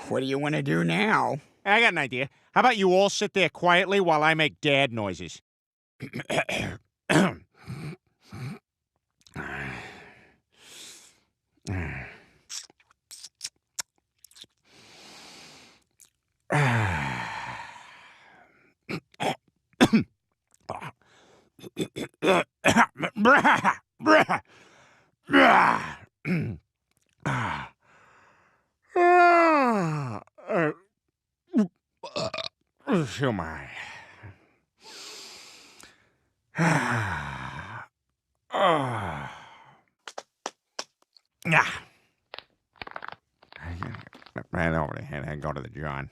What do you want to do now? I got an idea. How about you all sit there quietly while I make dad noises? Feel my. Yeah. Man over there and go to the John.